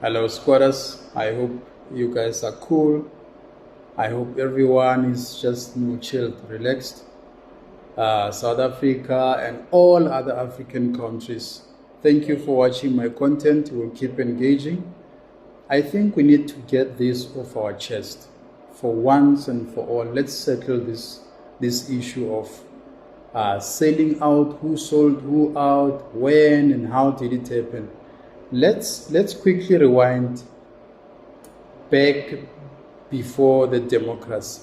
Hello, squatters. I hope you guys are cool. I hope everyone is just chilled, relaxed. South Africa and all other African countries. Thank you for watching my content. We'll keep engaging. I think we need to get this off our chest for once and for all. Let's settle this issue of selling out, who sold who out, when and how did it happen. Let's quickly rewind back before the democracy,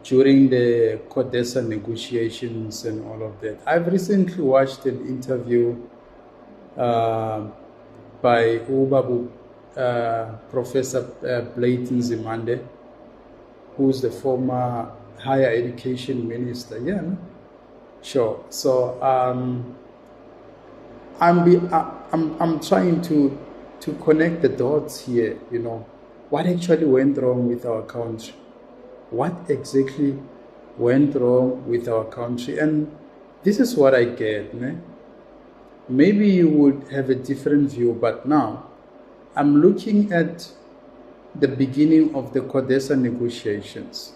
during the CODESA negotiations and all of that. I've recently watched an interview by Professor Blayton Zimande, who's the former higher education minister. Yeah, no? Sure. So I'm trying to connect the dots here. What actually went wrong with our country? What exactly went wrong with our country? And this is what I get. Maybe you would have a different view, but now I'm looking at the beginning of the CODESA negotiations.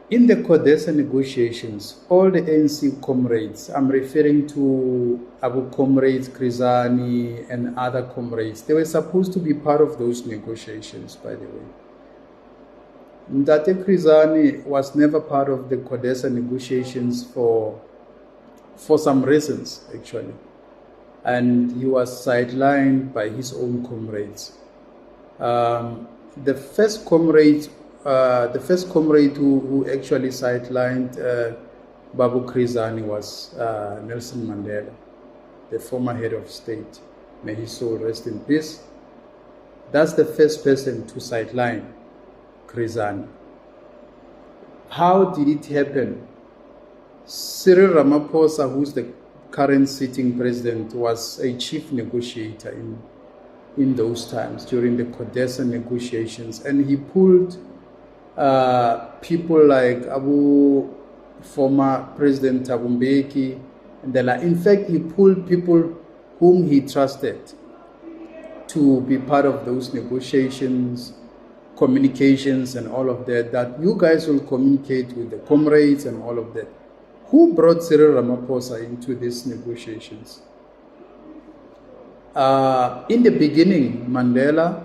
In the CODESA negotiations, all the ANC comrades, I'm referring to Abu Comrades, Krizani, and other comrades, they were supposed to be part of those negotiations, by the way. Ndate Krizani was never part of the CODESA negotiations for some reasons, actually. And he was sidelined by his own comrades. The first comrade who actually sidelined Babu Krizani was Nelson Mandela, the former head of state. May his soul rest in peace. That's the first person to sideline Krizani. How did it happen? Cyril Ramaphosa, who's the current sitting president, was a chief negotiator in those times during the CODESA negotiations, and he pulled people like former President Thabo Mbeki, and in fact, he pulled people whom he trusted to be part of those negotiations, communications, and all of that you guys will communicate with the comrades and all of that. Who brought Cyril Ramaphosa into these negotiations? In the beginning, Mandela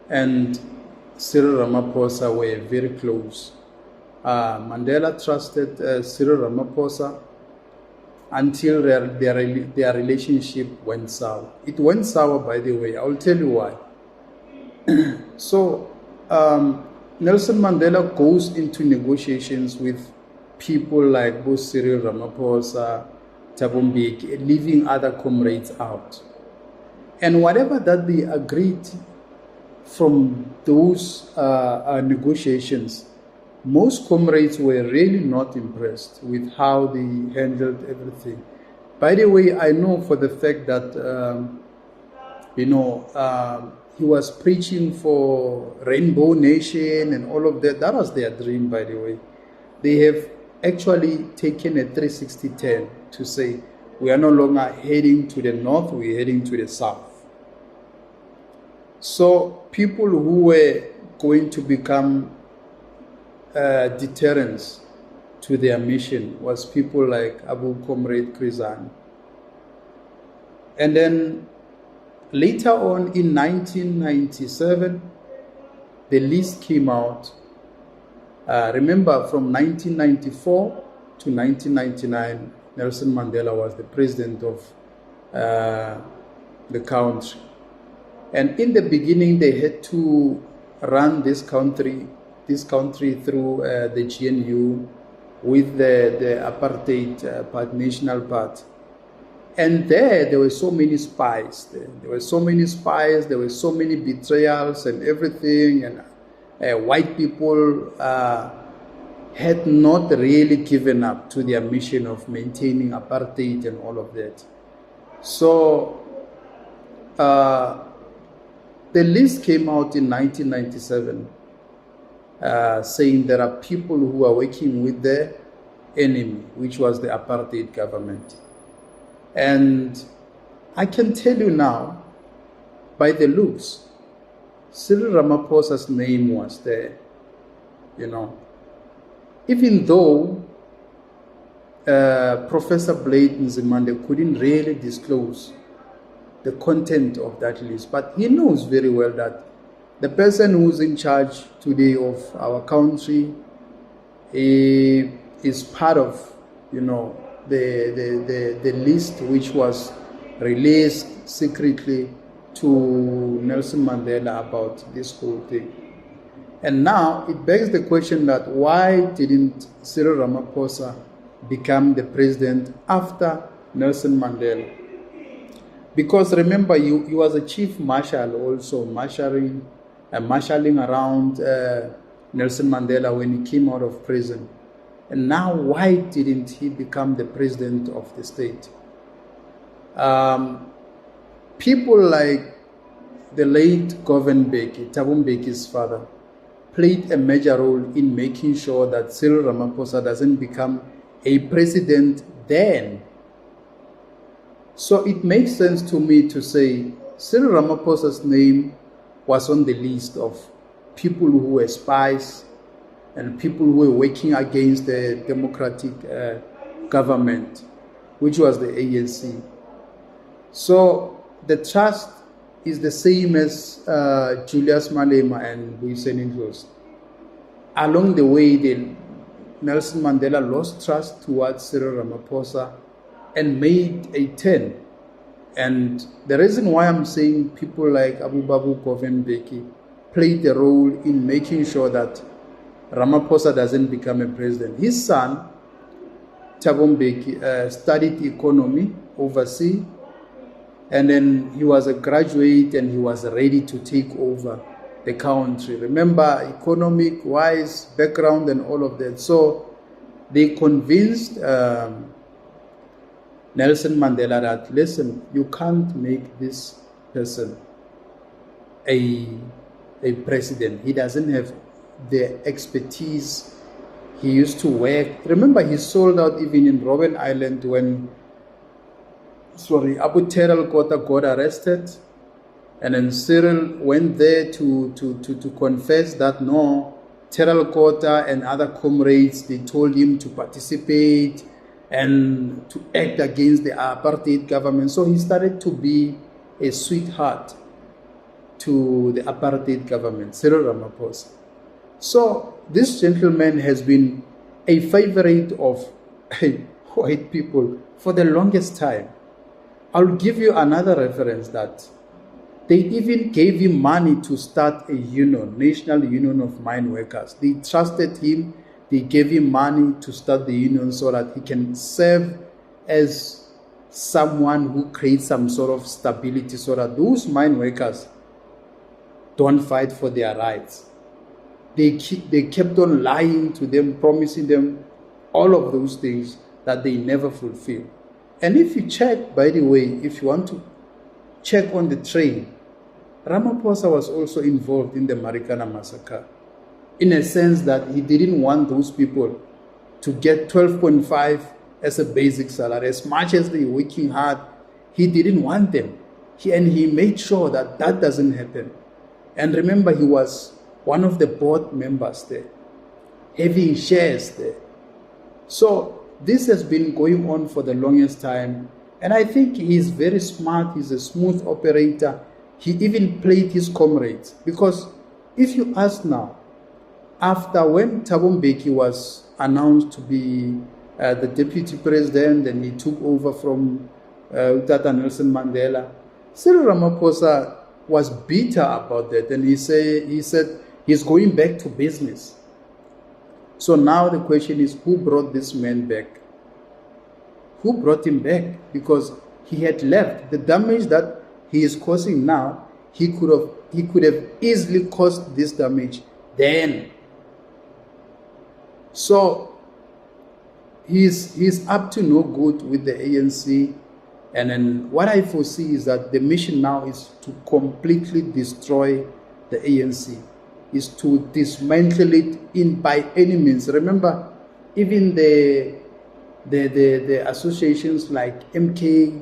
and Cyril Ramaphosa were very close. Mandela trusted Cyril Ramaphosa until their relationship went sour. It went sour, by the way. I'll tell you why. So, Nelson Mandela goes into negotiations with people like both Cyril Ramaphosa, Thabo Mbeki, leaving other comrades out. And whatever that they agreed from those negotiations, most comrades were really not impressed with how they handled everything. By the way, I know for the fact that, he was preaching for Rainbow Nation and all of that. That was their dream, by the way. They have actually taken a 360 turn to say, we are no longer heading to the north, we're heading to the south. So people who were going to become deterrents to their mission was people like Abu Comrade Krizani. And then later on in 1997, the list came out. Remember, from 1994 to 1999, Nelson Mandela was the president of the country. And in the beginning, they had to run this country through the GNU with the apartheid national party. And there were so many spies. There were so many spies, there were so many betrayals and everything. And white people had not really given up to their mission of maintaining apartheid and all of that. So the list came out in 1997 saying there are people who are working with the enemy, which was the apartheid government. And I can tell you now, by the looks, Cyril Ramaphosa's name was there, Even though Professor Blade Nzimande couldn't really disclose the content of that list, but he knows very well that the person who's in charge today of our country is part of, the list which was released secretly to Nelson Mandela about this whole thing. And now it begs the question that why didn't Cyril Ramaphosa become the president after Nelson Mandela? Because remember, he was a chief marshal also, marshalling around Nelson Mandela when he came out of prison. And now why didn't he become the president of the state? People like the late Thabo Mbeki's father, played a major role in making sure that Cyril Ramaphosa doesn't become a president then. So it makes sense to me to say Cyril Ramaphosa's name was on the list of people who were spies and people who were working against the democratic government, which was the ANC. So the trust is the same as Julius Malema and Boysen Ndlozi. Along the way, Nelson Mandela lost trust towards Cyril Ramaphosa and made a turn. And the reason why I'm saying people like Thabo Mbeki played a role in making sure that Ramaphosa doesn't become a president. His son, Thabo Mbeki, studied economy overseas, and then he was a graduate and he was ready to take over the country. Remember, economic-wise background and all of that. So they convinced Nelson Mandela that, listen, you can't make this person a president. He doesn't have the expertise. He used to work. Remember, he sold out even in Robben Island when Abu Terrell got arrested, and then Cyril went there to confess that no, Terrell Kota and other comrades, they told him to participate and to act against the apartheid government. So he started to be a sweetheart to the apartheid government, Cyril Ramaphosa. So this gentleman has been a favorite of white people for the longest time. I'll give you another reference that they even gave him money to start a union, National Union of Mine Workers. They trusted him. They gave him money to start the union so that he can serve as someone who creates some sort of stability so that those mine workers don't fight for their rights. They kept on lying to them, promising them all of those things that they never fulfill. And if you check, by the way, if you want to check on the train, Ramaphosa was also involved in the Marikana massacre, in a sense that he didn't want those people to get 12.5 as a basic salary. As much as they're working hard, he didn't want them. He made sure that that doesn't happen. And remember, he was one of the board members there, having shares there. So this has been going on for the longest time. And I think he's very smart. He's a smooth operator. He even played his comrades. Because if you ask now, after when Thabo Mbeki was announced to be the deputy president and he took over from Tata Nelson Mandela, Cyril Ramaphosa was bitter about that. And he said he's going back to business. So now the question is, who brought this man back? Who brought him back? Because he had left. The damage that he is causing now, he could have easily caused this damage then. So he's up to no good with the ANC. And then what I foresee is that the mission now is to completely destroy the ANC, is to dismantle it in by any means. Remember, even the associations like MK,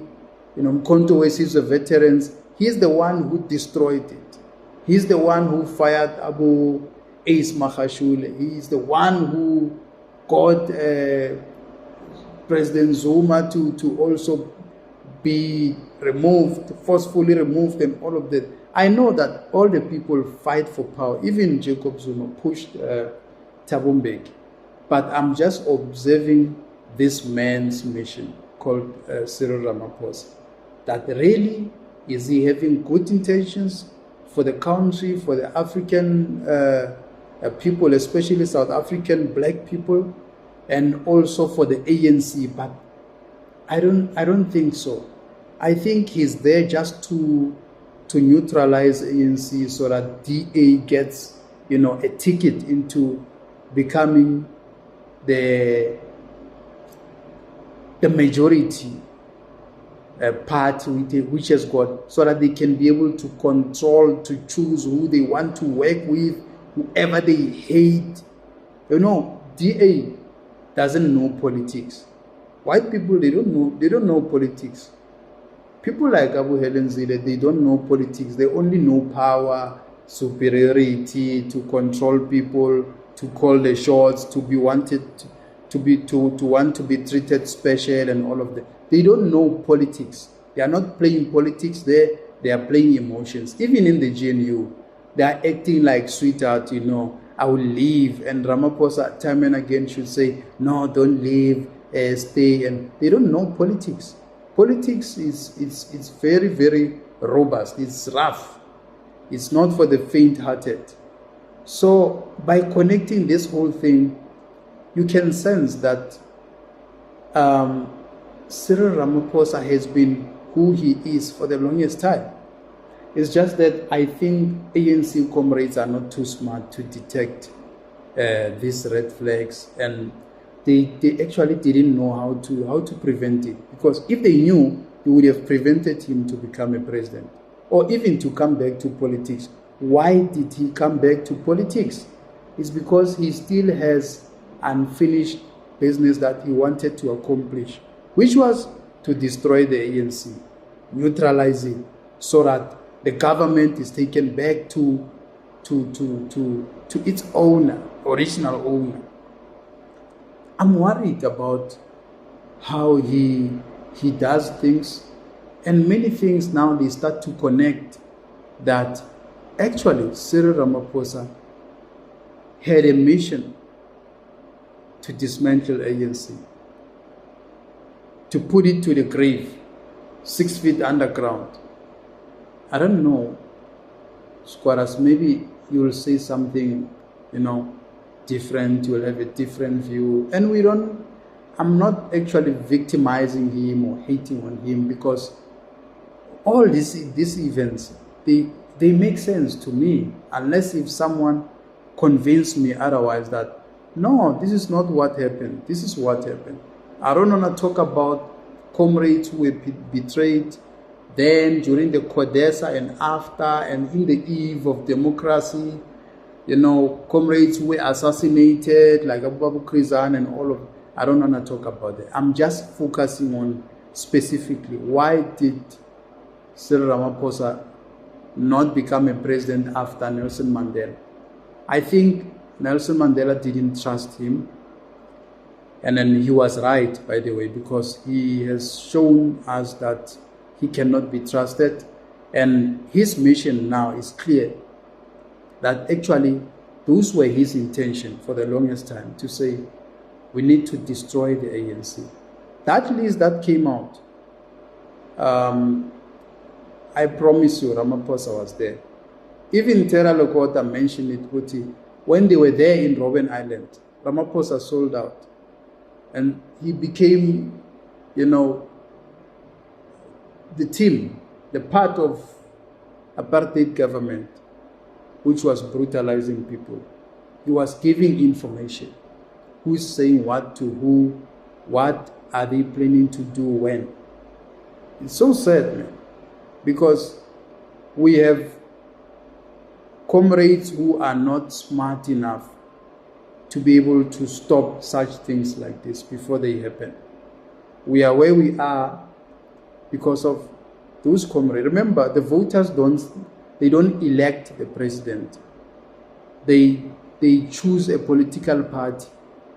Mkhonto Wesis, the veterans, He's the one who destroyed it. He's the one who fired Abu Ace Magashule. He's the one who got President Zuma to also be removed, forcefully removed, and all of that. I know that all the people fight for power. Even Jacob Zuma pushed Thabo Mbeki. But I'm just observing this man's mission called Cyril Ramaphosa. That really, is he having good intentions for the country, for the African people, especially South African black people, and also for the ANC? But I don't think so. I think he's there just to neutralize ANC so that DA gets, a ticket into becoming the majority party which has got, so that they can be able to control, to choose who they want to work with, whoever they hate. DA doesn't know politics. White people, they don't know politics. People like Abu Helen Zille, they don't know politics. They only know power, superiority, to control people, to call the shots, to be wanted, to want to be treated special, and all of that. They don't know politics. They are not playing politics there. They are playing emotions. Even in the GNU, they are acting like sweetheart. I will leave, and Ramaphosa time and again should say, no, don't leave, stay. And they don't know politics. Politics it's very, very robust. It's rough. It's not for the faint-hearted. So by connecting this whole thing, you can sense that Cyril Ramaphosa has been who he is for the longest time. It's just that I think ANC comrades are not too smart to detect these red flags, and they actually didn't know how to prevent it. Because if they knew, they would have prevented him to become a president, or even to come back to politics. Why did he come back to politics? It's because he still has unfinished business that he wanted to accomplish, which was to destroy the ANC, neutralize it, so that the government is taken back to its owner, original owner. I'm worried about how he does things, and many things now they start to connect that actually Cyril Ramaphosa had a mission to dismantle ANC, to put it to the grave, 6 feet underground. I don't know, Squatters, maybe you will say something, different, you will have a different view. And I'm not actually victimizing him or hating on him, because all these events, they make sense to me, unless if someone convinced me otherwise that, no, this is not what happened, this is what happened. I don't want to talk about comrades who were betrayed then, during the Codesa, and after, and in the eve of democracy. Comrades who were assassinated, like Abu Krizan and all of it. I don't want to talk about that. I'm just focusing on specifically, why did Cyril Ramaphosa not become a president after Nelson Mandela? I think Nelson Mandela didn't trust him. And then he was right, by the way, because he has shown us that he cannot be trusted. And his mission now is clear, that actually those were his intention for the longest time, to say, we need to destroy the ANC. That list that came out, I promise you, Ramaphosa was there. Even Terra Lokota mentioned it, Puti, when they were there in Robben Island, Ramaphosa sold out. And he became, the team, the part of apartheid government, which was brutalizing people. He was giving information. Who's saying what to who? What are they planning to do when? It's so sad, man. Because we have comrades who are not smart enough to be able to stop such things like this before they happen. We are where we are because of Those comrades, remember, the voters don't elect the president. They choose a political party.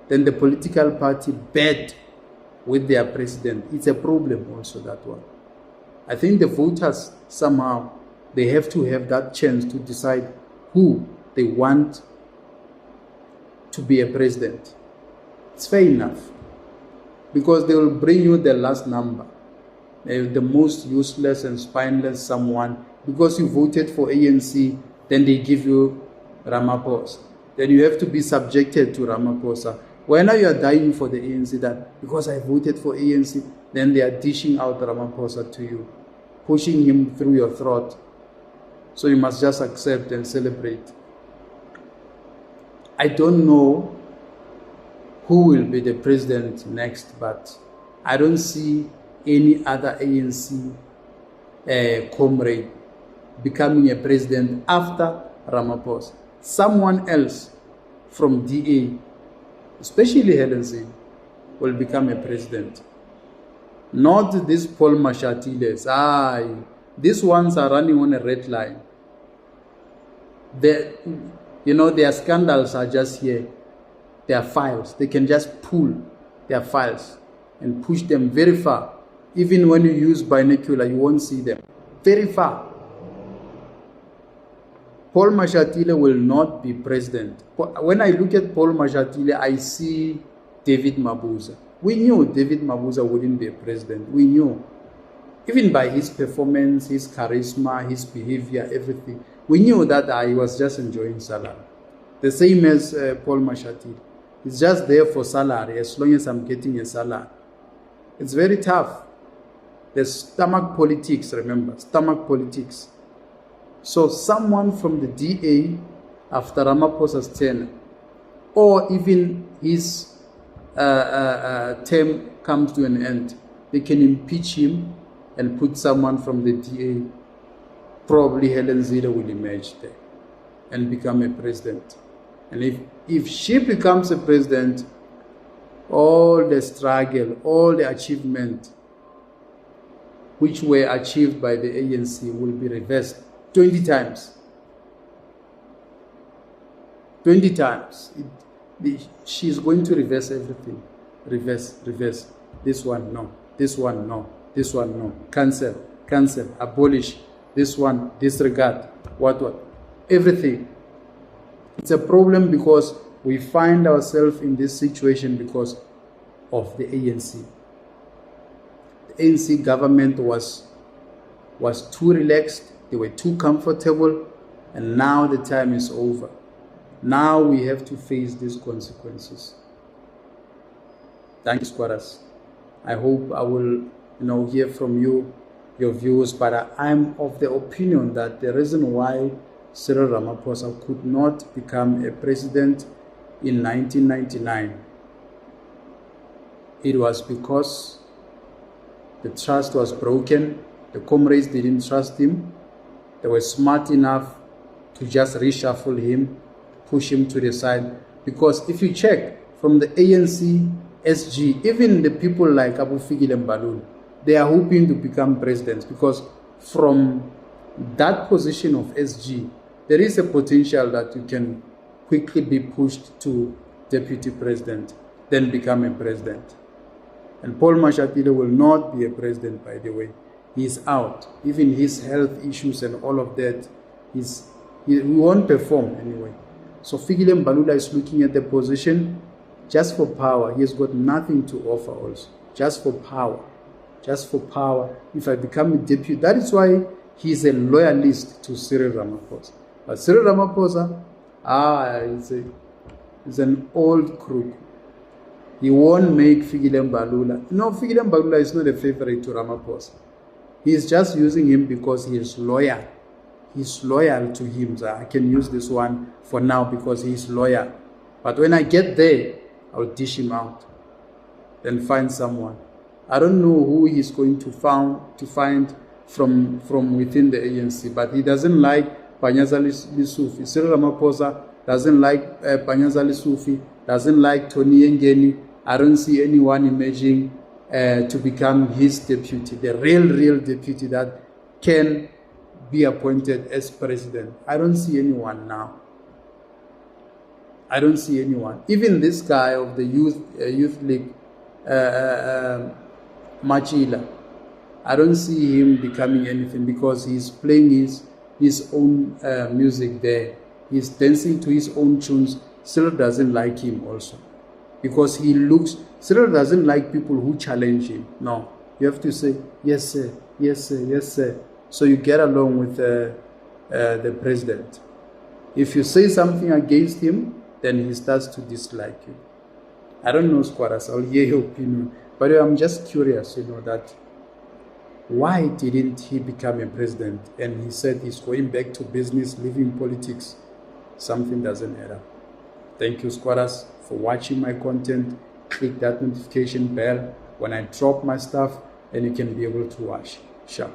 Then the political party bet with their president. It's a problem also, that one. I think the voters somehow, they have to have that chance to decide who they want to be a president. It's fair enough, because they will bring you the last number, the most useless and spineless someone. Because you voted for ANC, then they give you Ramaphosa. Then you have to be subjected to Ramaphosa. When you are dying for the ANC, that because I voted for ANC, then they are dishing out Ramaphosa to you, pushing him through your throat. So you must just accept and celebrate. I don't know who will be the president next, but I don't see any other ANC comrade becoming a president after Ramaphosa. Someone else from DA, especially Helen Zille, will become a president. Not these Paul Mashatiles. These ones are running on a red line. Their scandals are just here. Their files. They can just pull their files and push them very far. Even when you use binocular, you won't see them. Very far. Paul Mashatile will not be president. When I look at Paul Mashatile, I see David Mabuza. We knew David Mabuza wouldn't be a president. We knew. Even by his performance, his charisma, his behavior, everything. We knew that he was just enjoying salary. The same as Paul Mashatile. He's just there for salary, as long as I'm getting a salary. It's very tough. There's stomach politics, remember. Stomach politics. So someone from the DA, after Ramaphosa's tenure, or even his term comes to an end, they can impeach him and put someone from the DA. Probably Helen Zille will emerge there and become a president. And if she becomes a president, all the struggle, all the achievement which were achieved by the ANC will be reversed 20 times. 20 times. She's going to reverse everything. Reverse. This one, no. This one, no. This one, no. Cancel. Abolish. This one, disregard. What? Everything. It's a problem because we find ourselves in this situation because of the ANC. The ANC government was too relaxed. They were too comfortable, and now the time is over. Now we have to face these consequences. Thank you, squatters. I hope I will, hear from you, your views, but I'm of the opinion that the reason why Cyril Ramaphosa could not become a president in 1999, it was because the trust was broken. The comrades didn't trust him. They were smart enough to just reshuffle him, push him to the side. Because if you check from the ANC, SG, even the people like Abu Fikile Mbalula, they are hoping to become presidents, because from that position of SG, there is a potential that you can quickly be pushed to deputy president, then become a president. And Paul Mashatile will not be a president, by the way. He's out. Even his health issues and all of that, he won't perform anyway. So Fikile Mbalula is looking at the position just for power. He has got nothing to offer also. Just for power. Just for power. If I become a deputy, that is why he's a loyalist to Cyril Ramaphosa. But Cyril Ramaphosa, he's an old crook. He won't make Fikile Mbalula. No, Fikile Mbalula is not a favorite to Ramaphosa. He is just using him because he is loyal. He's loyal to him. So I can use this one for now because he's loyal. But when I get there, I'll dish him out. Then find someone. I don't know who he's going to find from within the ANC, but he doesn't like Panyaza Lesufi. Cyril Ramaphosa doesn't like Panyaza Lesufi, doesn't like Tony Ngeni. I don't see anyone emerging to become his deputy, the real deputy that can be appointed as president. I don't see anyone now. I don't see anyone. Even this guy of the youth league, Machila, I don't see him becoming anything because he's playing his own music there. He's dancing to his own tunes. Cyril doesn't like him also because Cyril doesn't like people who challenge him. No, you have to say, yes, sir, yes, sir, yes, sir. So you get along with the president. If you say something against him, then he starts to dislike you. I don't know, squatters. I'll hear your opinion. But I'm just curious, that why didn't he become a president? And he said he's going back to business, leaving politics. Something doesn't add up. Thank you, squatters, for watching my content. Click that notification bell when I drop my stuff, and you can be able to watch. Sure.